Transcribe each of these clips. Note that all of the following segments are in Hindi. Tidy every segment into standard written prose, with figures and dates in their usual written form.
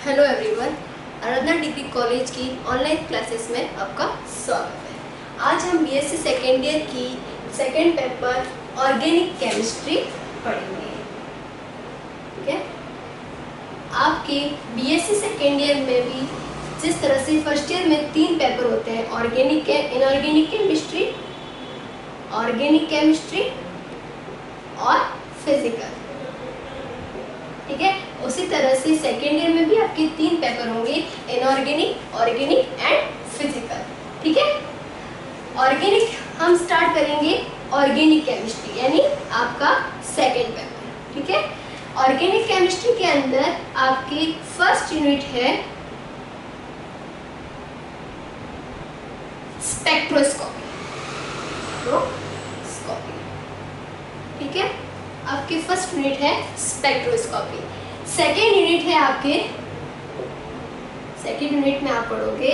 हेलो एवरीवन, आराधना डिग्री कॉलेज की ऑनलाइन क्लासेस में आपका स्वागत है। आज हम बीएससी सेकेंड ईयर की सेकेंड पेपर ऑर्गेनिक केमिस्ट्री पढ़ेंगे। ठीक है, आपके बीएससी सेकेंड ईयर में भी जिस तरह से फर्स्ट ईयर में 3 पेपर होते हैं, organic inorganic chemistry, organic chemistry और फिजिकल। ठीक है, उसी तरह से सेकेंड ईयर में भी आपके 3 पेपर होंगे, इनऑर्गेनिक, ऑर्गेनिक एंड फिजिकल। ठीक है, ऑर्गेनिक हम स्टार्ट करेंगे ऑर्गेनिक केमिस्ट्री, यानी आपका सेकेंड पेपर। ठीक है, ऑर्गेनिक केमिस्ट्री के अंदर आपकी फर्स्ट यूनिट है स्पेक्ट्रोस्कोपी। ठीक है, आपकी फर्स्ट यूनिट है स्पेक्ट्रोस्कोपी। सेकेंड यूनिट है आपके, सेकेंड यूनिट में आप पढ़ोगे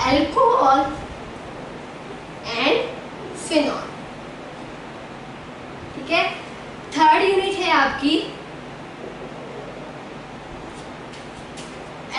अल्कोहल एंड फिनॉल। ठीक है, थर्ड यूनिट है आपकी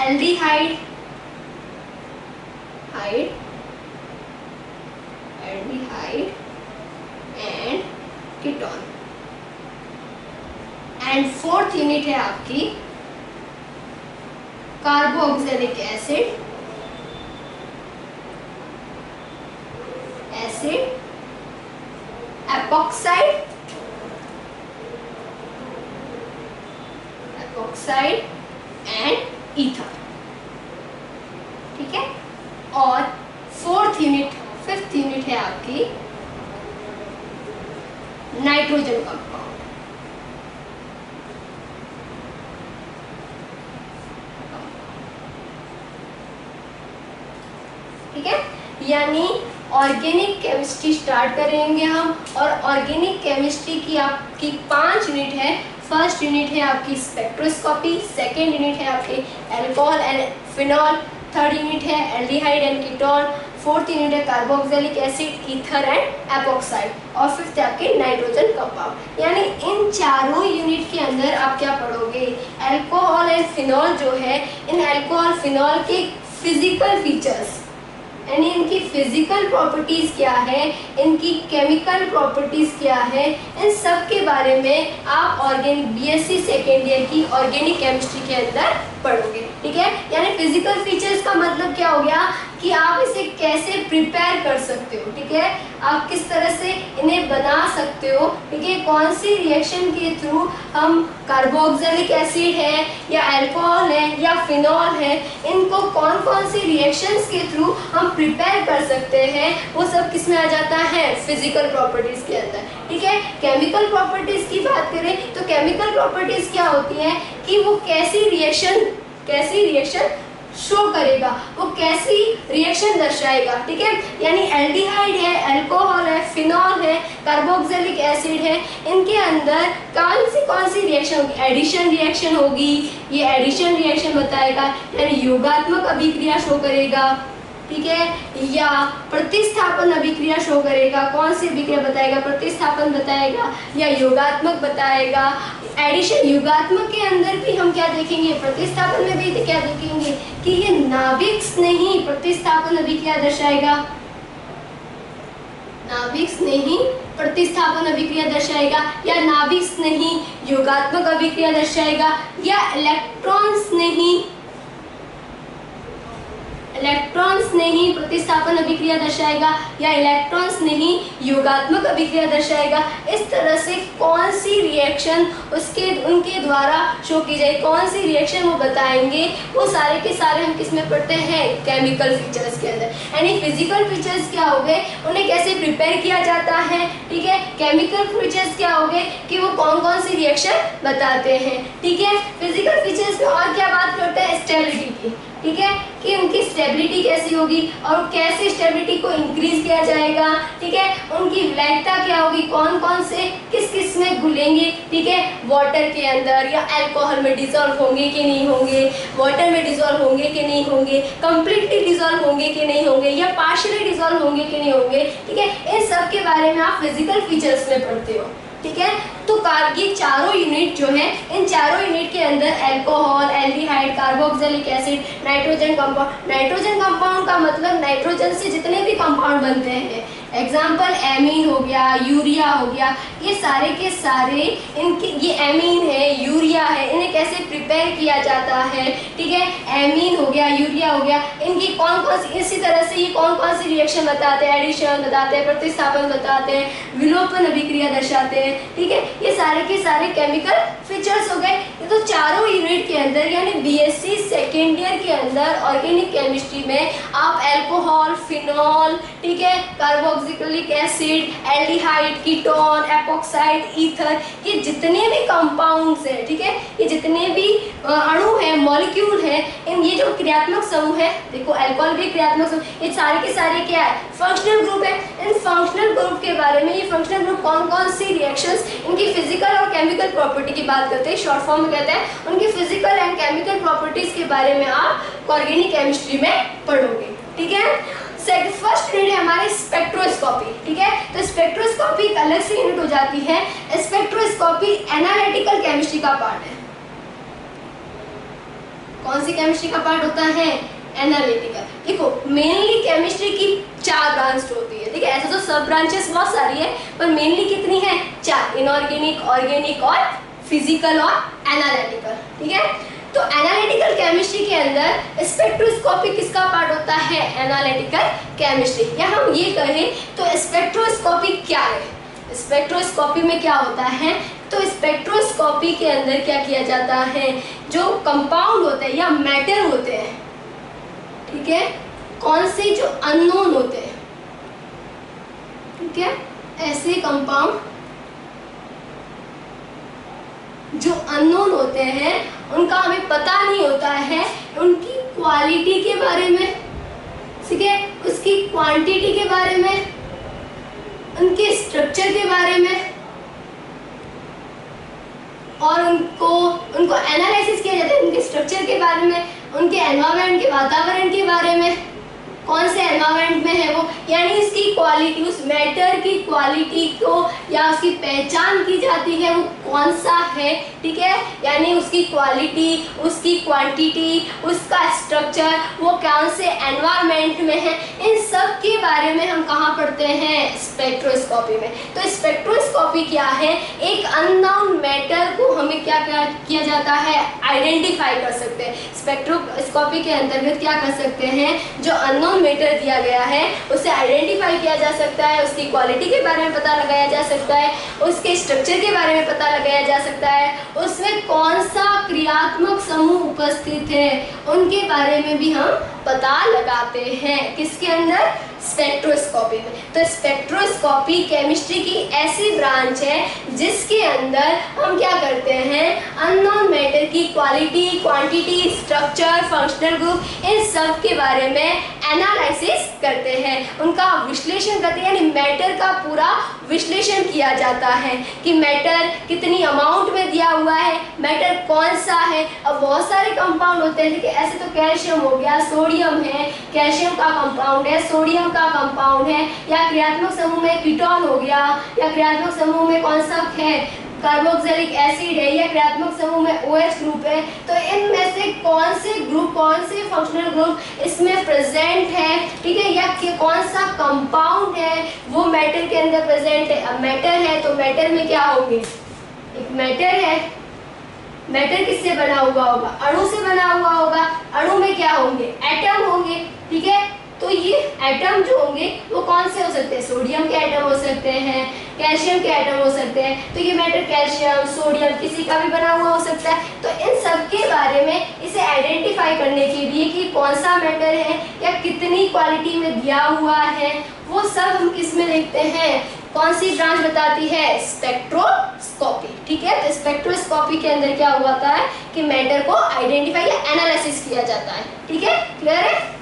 aldehyde, aldehyde and ketone. And fourth unit है आपकी carboxylic acid, epoxide and ether. ठीक है, और फिफ्थ यूनिट है आपकी नाइट्रोजन कंपाउंड। ठीक है, यानी ऑर्गेनिक केमिस्ट्री स्टार्ट करेंगे हम, और ऑर्गेनिक केमिस्ट्री की आपकी 5 यूनिट है। फर्स्ट यूनिट है आपकी स्पेक्ट्रोस्कोपी, सेकेंड यूनिट है आपके alcohol and phenol, third unit है aldehyde and ketone, fourth unit है carboxylic acid, ether and epoxide, और फिफ्थ है आपके नाइट्रोजन कंपाउंड। यानी इन चारों यूनिट के अंदर आप क्या पढ़ोगे, अल्कोहल एंड फिनॉल जो है, इन अल्कोहल फिनॉल के फिजिकल फीचर्स, यानी इनकी फिजिकल प्रॉपर्टीज क्या है, इनकी केमिकल प्रॉपर्टीज क्या है, इन सब के बारे में आप ऑर्गेनिक बीएससी सेकेंड ईयर की ऑर्गेनिक केमिस्ट्री के अंदर पढ़ोगे। ठीक है, यानी फिजिकल फीचर्स का मतलब क्या हो गया कि आप इसे कैसे प्रिपेयर कर सकते हो। ठीक है, आप किस तरह से इन्हें बना सकते हो। ठीक है, कौन सी रिएक्शन के थ्रू हम कार्बोक्सिलिक एसिड है या अल्कोहल है या फिनॉल है, इनको कौन कौन सी रिएक्शंस के थ्रू हम प्रिपेयर कर सकते हैं, वो सब किस में आ जाता है, फिजिकल प्रॉपर्टीज के अंदर। ठीक है, केमिकल प्रॉपर्टीज की बात करें तो केमिकल प्रॉपर्टीज क्या होती है कि वो कैसी रिएक्शन शो करेगा, वो कैसी रिएक्शन दर्शाएगा। ठीक है, यानी एल्डिहाइड है, अल्कोहल है, फिनॉल है, कार्बोक्सिलिक एसिड है, इनके अंदर कौन सी रिएक्शन होगी, एडिशन रिएक्शन होगी, ये एडिशन रिएक्शन बताएगा, यानी योगात्मक अभिक्रिया शो करेगा। ठीक है, या प्रतिस्थापन अभिक्रिया शो करेगा, कौन सी अभिक्रिया बताएगा, प्रतिस्थापन बताएगा या योगात्मक बताएगा। एडिशन योगात्मक के अंदर भी हम क्या देखेंगे, प्रतिस्थापन में भी क्या देखेंगे कि ये नाभिक स्नेही प्रतिस्थापन अभिक्रिया दर्शाएगा, नाभिक स्नेही प्रतिस्थापन अभिक्रिया दर्शाएगा, या नाभिक स्नेही योगात्मक अभिक्रिया दर्शाएगा, या इलेक्ट्रॉन स्नेही प्रतिस्थापन अभिक्रिया दर्शाएगा, या इलेक्ट्रॉन स्नेही योगात्मक अभिक्रिया दर्शाएगा। इस तरह से कौन सी रिएक्शन उनके द्वारा शो की जाए, कौन सी रिएक्शन वो बताएंगे, वो सारे के सारे हम किस में पढ़ते हैं, केमिकल फीचर्स के अंदर। यानी फिजिकल फीचर्स क्या हो गए, उन्हें कैसे प्रिपेयर किया जाता है। ठीक है, केमिकल फीचर्स क्या हो गए कि वो कौन कौन सी रिएक्शन बताते हैं। ठीक है, फिजिकल फीचर्स में और क्या बात करते हैं, स्टेबिलिटी की। ठीक है, कि उनकी स्टेबिलिटी कैसी होगी और कैसे स्टेबिलिटी को इंक्रीज किया जाएगा। ठीक है, उनकी विलायकता क्या होगी, कौन कौन से किस में घुलेंगे। ठीक है, वाटर के अंदर या अल्कोहल में डिसॉल्व होंगे कि नहीं होंगे, वाटर में डिसॉल्व होंगे कि नहीं होंगे, कंप्लीटली डिसॉल्व होंगे कि नहीं होंगे, या पार्शियली डिसॉल्व होंगे कि नहीं होंगे। ठीक है, इन सब के बारे में आप फिजिकल फीचर्स में पढ़ते हो। ठीक है, तो ये चारों यूनिट जो है, इन चारों यूनिट के अंदर alcohol, aldehyde, carboxylic acid, nitrogen compound. Nitrogen compound का मतलब नाइट्रोजन से जितने भी कंपाउंड बनते हैं, एग्जाम्पल एमीन हो गया, यूरिया हो गया, ये सारे के सारे इनके, ये एमीन है, यूरिया है, इन्हें कैसे प्रिपेयर किया जाता है, ठीक है। एमीन हो गया, यूरिया हो गया, इनकी कौन कौन सी, इसी तरह से ये कौन कौन सी रिएक्शन बताते हैं, एडिशन बताते हैं, प्रतिस्थापन बताते हैं, विलोपन अभिक्रिया दर्शाते हैं, ठीक है। ये सारे के सारे केमिकल फीचर्स हो गए। ये तो चारों यूनिट के अंदर, यानी बीएससी सेकेंड ईयर के अंदर ऑर्गेनिक केमिस्ट्री में आप अल्कोहल, फिनॉल, ठीक है, carboxylic acid, aldehyde, ketone, epoxide, ether, ये जितने भी कंपाउंड्स हैं, ठीक है, ये जितने भी अणु हैं, मॉलिक्यूल हैं, इन ये जो क्रियात्मक समूह है, देखो अल्कोहल भी क्रियात्मक समूह, ये सारे के सारे क्या है, फंक्शनल ग्रुप है। इन फंक्शनल ग्रुप के बारे में, ये फंक्शनल ग्रुप कौन कौन सी रिएक्शंस, इनकी फिजिकल और केमिकल प्रॉपर्टी की बात करते हैं, शॉर्ट फॉर्म में कहते हैं, उनकी फिजिकल एंड केमिकल प्रॉपर्टीज के बारे में आप ऑर्गेनिक केमिस्ट्री में पढ़ोगे, ठीक है। फर्स्ट यूनिट है हमारी स्पेक्ट्रोस्कोपी, ठीक है। तो स्पेक्ट्रोस्कोपी एक अलग से यूनिट हो जाती है। स्पेक्ट्रोस्कोपी एनालिटिकल केमिस्ट्री का पार्ट है। कौन सी केमिस्ट्री का पार्ट होता है? एनालिटिकल। देखो मेनली केमिस्ट्री की 4 ब्रांच होती है, ठीक है। ऐसे तो सब ब्रांचेस बहुत सारी है, पर मेनली कितनी है? 4, इनऑर्गेनिक, ऑर्गेनिक और फिजिकल और एनालिटिकल, ठीक है। तो एनालिटिकल केमिस्ट्री के अंदर स्पेक्ट्रोस्कोपी किसका पार्ट होता है? Analytical chemistry. या हम ये कहें तो स्पेक्ट्रोस्कोपी क्या है? स्पेक्ट्रोस्कोपी में क्या होता है? तो स्पेक्ट्रोस्कोपी के अंदर क्या किया जाता है, जो कंपाउंड होते हैं या मैटर होते हैं, ठीक है, कौन से जो अननोन होते हैं, ठीक है, ऐसे कंपाउंड जो अननोन होते हैं, उनका हमें पता नहीं होता है, उनकी क्वालिटी के बारे में, ठीक है, उसकी क्वांटिटी के बारे में, उनके स्ट्रक्चर के बारे में, और उनको एनालिसिस किया जाता है उनके स्ट्रक्चर के बारे में, उनके एनवायरनमेंट के, वातावरण के बारे में, कौन से एनवायरनमेंट में है वो, यानी इसकी क्वालिटी, उस मैटर की क्वालिटी को या उसकी पहचान की जाती है वो कौन सा है, ठीक है, यानी उसकी क्वालिटी, उसकी क्वांटिटी, उसका स्ट्रक्चर, वो कौन से एनवायरनमेंट में है, इन सब के बारे में हम कहाँ पढ़ते हैं? स्पेक्ट्रोस्कोपी में। तो स्पेक्ट्रोस्कोपी क्या है? एक अननोन मैटर को हमें क्या किया जाता है? आइडेंटिफाई कर सकते हैं। स्पेक्ट्रोस्कोपी के अंतर्गत क्या कर सकते हैं? जो अननोन मैटर दिया गया है उसे आइडेंटिफाई किया जा सकता है, उसकी क्वालिटी के बारे में पता लगाया जा सकता है, उसके स्ट्रक्चर के बारे में पता लगाया जा सकता है, उसमें कौन सा क्रियात्मक समूह उपस्थित है उनके बारे में भी हम पता लगाते हैं। किसके अंदर? स्पेक्ट्रोस्कोपी में। तो स्पेक्ट्रोस्कोपी केमिस्ट्री की ऐसी ब्रांच है जिसके अंदर हम क्या करते हैं? अननोन मैटर की quality, quantity, structure, functional group, इन सब के बारे में एनालिसिस करते हैं, उनका विश्लेषण करते हैं, यानी मैटर का पूरा विश्लेषण किया जाता है कि मैटर कितनी अमाउंट में दिया हुआ है, मैटर कौन सा है। अब बहुत सारे कंपाउंड होते हैं, देखिए ऐसे तो कैल्शियम हो गया, सोडियम है, कैल्शियम का कंपाउंड है, सोडियम का कंपाउंड है, या क्रियात्मक समूह में कीटोन हो गया, या क्रियात्मक समूह में कौन सा है? कार्बोक्सिलिक एसिड है, या क्रियात्मक समूह में OH ग्रुप है। तो इनमें से कौन से ग्रुप, कौन से फंक्शनल ग्रुप इसमें प्रेजेंट है, ठीक है, या कौन सा कंपाउंड है वो मैटर के अंदर प्रेजेंट है। अब मैटर है तो मैटर में क्या होंगे? एक मैटर है, मैटर किससे बना हुआ होगा? अणु से बना हुआ होगा। अणु में क्या होंगे? एटम होंगे, ठीक है। तो ये एटम जो होंगे वो कौन से हो सकते हैं? सोडियम के एटम हो सकते हैं, कैल्शियम के एटम हो सकते हैं। तो ये मैटर कैल्शियम, सोडियम किसी का भी बना हुआ हो सकता है। तो इन सब के बारे में इसे आइडेंटिफाई करने के लिए कि कौन सा मैटर है या कितनी क्वालिटी में दिया हुआ है, वो सब हम किस में देखते हैं? कौन सी ब्रांच बताती है? स्पेक्ट्रोस्कोपी, ठीक है। तो स्पेक्ट्रोस्कोपी के अंदर क्या हुआ है कि मैटर को आइडेंटिफाई या एनालिसिस किया जाता है, ठीक है। क्लियर है?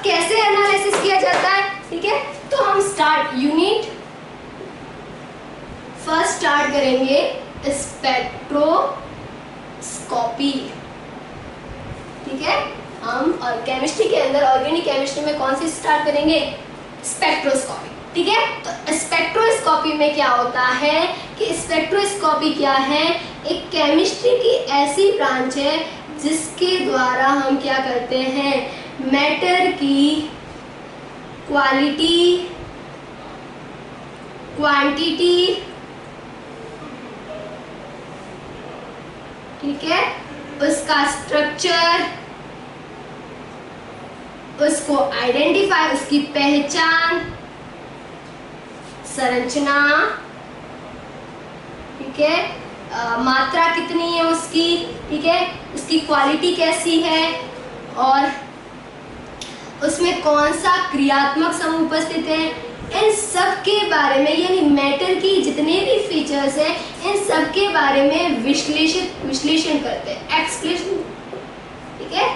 कैसे एनालिसिस किया जाता है, ठीक है। तो हम यूनिट फर्स्ट स्टार्ट करेंगे स्पेक्ट्रोस्कोपी, ठीक है। हम और केमिस्ट्री के अंदर ऑर्गेनिक केमिस्ट्री में कौन सी स्टार्ट करेंगे, स्पेक्ट्रोस्कोपी। ठीक है, तो स्पेक्ट्रोस्कोपी में क्या होता है कि स्पेक्ट्रोस्कोपी क्या है, एक केमिस्ट्री की ऐसी ब्रांच है जिसके द्वारा हम क्या करते हैं, मैटर की क्वालिटी, क्वांटिटी, ठीक है, उसका स्ट्रक्चर, उसको आइडेंटिफाई, उसकी पहचान, संरचना, ठीक है, मात्रा कितनी है उसकी, ठीक है, उसकी क्वालिटी कैसी है और उसमें कौन सा क्रियात्मक समूह उपस्थित है, इन सब के बारे में, यानी मैटर की जितने भी फीचर्स हैं इन सब के बारे में विश्लेषण करते हैं, एक्सप्लेनेशन, ठीक है,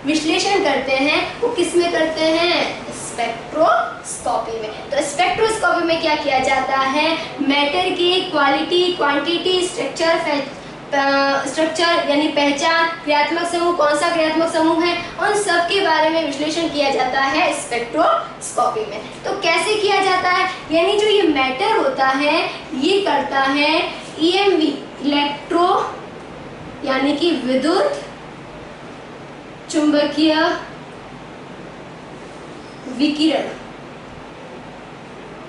विश्लेषण करते हैं। वो किस में करते हैं, स्पेक्ट्रोस्कोपी में। तो स्पेक्ट्रोस्कोपी में क्या किया जाता है, मैटर की क्वालिटी, क्वांटिटी, स्ट्रक्चर यानी पहचान, क्रियात्मक समूह, कौन सा क्रियात्मक समूह है, उन सब के बारे में विश्लेषण किया जाता है स्पेक्ट्रोस्कोपी में। तो कैसे किया जाता है, यानी जो ये मैटर होता है ये करता है EMV, इलेक्ट्रो यानी कि विद्युत चुंबकीय विकिरण,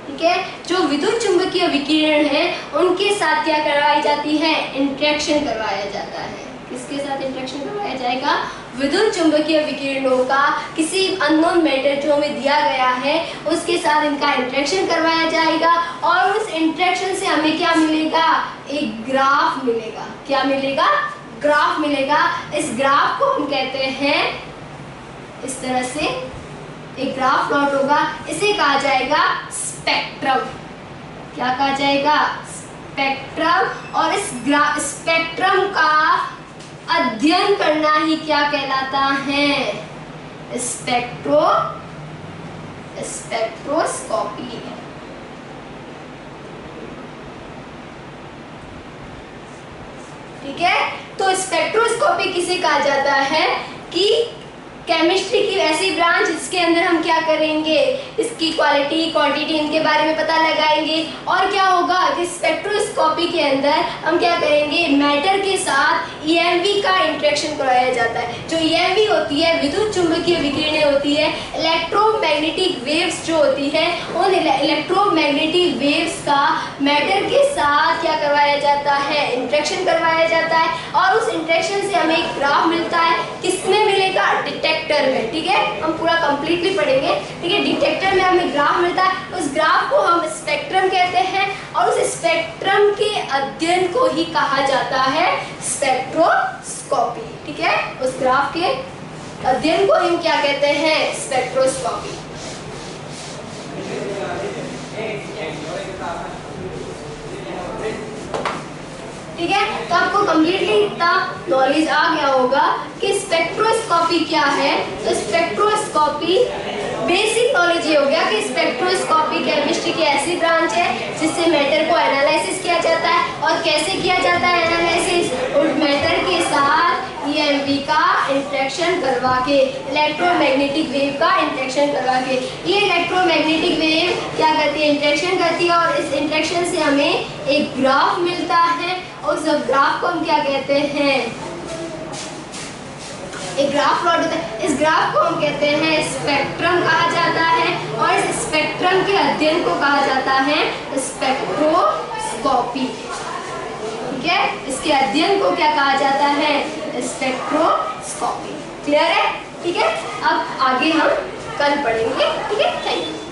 ठीक है, जो विद्युत चुंबकीय विकिरण है उनके साथ क्या करवाई जाती है, इंटरेक्शन करवाया जाता है। किसके साथ इंटरेक्शन करवाया जाएगा, विद्युत चुंबकीय विकिरणों का किसी अननोन मैटर जो हमें दिया गया है उसके साथ इनका इंटरेक्शन करवाया जाएगा और उस इंटरेक्शन से हमें क्या मिलेगा, एक ग्राफ मिलेगा। क्या मिलेगा, ग्राफ मिलेगा। इस ग्राफ को हम कहते हैं, इस तरह से एक ग्राफ प्लॉट होगा, इसे कहा जाएगा स्पेक्ट्रम। क्या कहा जाएगा, स्पेक्ट्रम। और इस स्पेक्ट्रम का अध्ययन करना ही क्या कहलाता है, स्पेक्ट्रोस्कोपी। ठीक है, तो स्पेक्ट्रोस्कोपी किसे कहा जाता है कि केमिस्ट्री की ऐसी ब्रांच जिसके अंदर हम क्या करेंगे, इसकी क्वालिटी, क्वांटिटी, इनके बारे में पता लगाएंगे। और क्या होगा कि स्पेक्ट्रोस्कोपी के अंदर हम क्या करेंगे, मैटर के साथ EMV का इंटरेक्शन कराया जाता है। जो EMV होती है, विद्युत चुंबकीय विकिरणें होती है, इलेक्ट्रोमैग्नेटिक वेव्स जो होती है, उन इलेक्ट्रोमैग्नेटिक वेव्स का मैटर के साथ क्या करवाया जाता है, इंटरेक्शन करवाया जाता है। और उस इंटरेक्शन से हमें एक ग्राफ मिलता है, किसमें मिलेगा, डिटेक्टर में। ठीक है, हम पूरा कंप्लीटली पढ़ेंगे। ठीक है, डिटेक्टर में हमें ग्राफ मिलता है, उस ग्राफ को हम स्पेक्ट्रम कहते हैं और उस स्पेक्ट्रम के अध्ययन को ही कहा जाता है स्पेक्ट्रोस्कोपी। ठीक है, उस ग्राफ के अध्ययन को हम क्या कहते हैं, स्पेक्ट्रोस्कोपी। ठीक है, तो आपको कंप्लीटली इतना नॉलेज आ गया होगा कि स्पेक्ट्रोस्कोपी क्या है। तो स्पेक्ट्रोस्कोपी बेसिक नॉलेज ये हो गया कि स्पेक्ट्रोस्कोपी केमिस्ट्री की ऐसी ब्रांच है जिससे मैटर को एनालिसिस किया जाता है। और कैसे किया जाता है एनालिसिस, उस मैटर के साथ EMV का इंटरेक्शन करवा के, इलेक्ट्रोमैग्नेटिक वेव का इंटरेक्शन करवा के। ये इलेक्ट्रोमैग्नेटिक वेव क्या करती है, इंटरेक्शन करती है और इस इंटरेक्शन से हमें एक ग्राफ मिलता है और उस ग्राफ को हम क्या कहते हैं, एक ग्राफ प्लॉट होता है। इस ग्राफ को हम कहते हैं स्पेक्ट्रम कहा जाता है और इस स्पेक्ट्रम के अध्ययन को कहा जाता है स्पेक्ट्रोस्कोपी। ठीक है, इसके अध्ययन को क्या कहा जाता है, स्पेक्ट्रोस्कोपी। क्लियर है? ठीक है, अब आगे हम कल पढ़ेंगे। ठीक है, थैंक यू।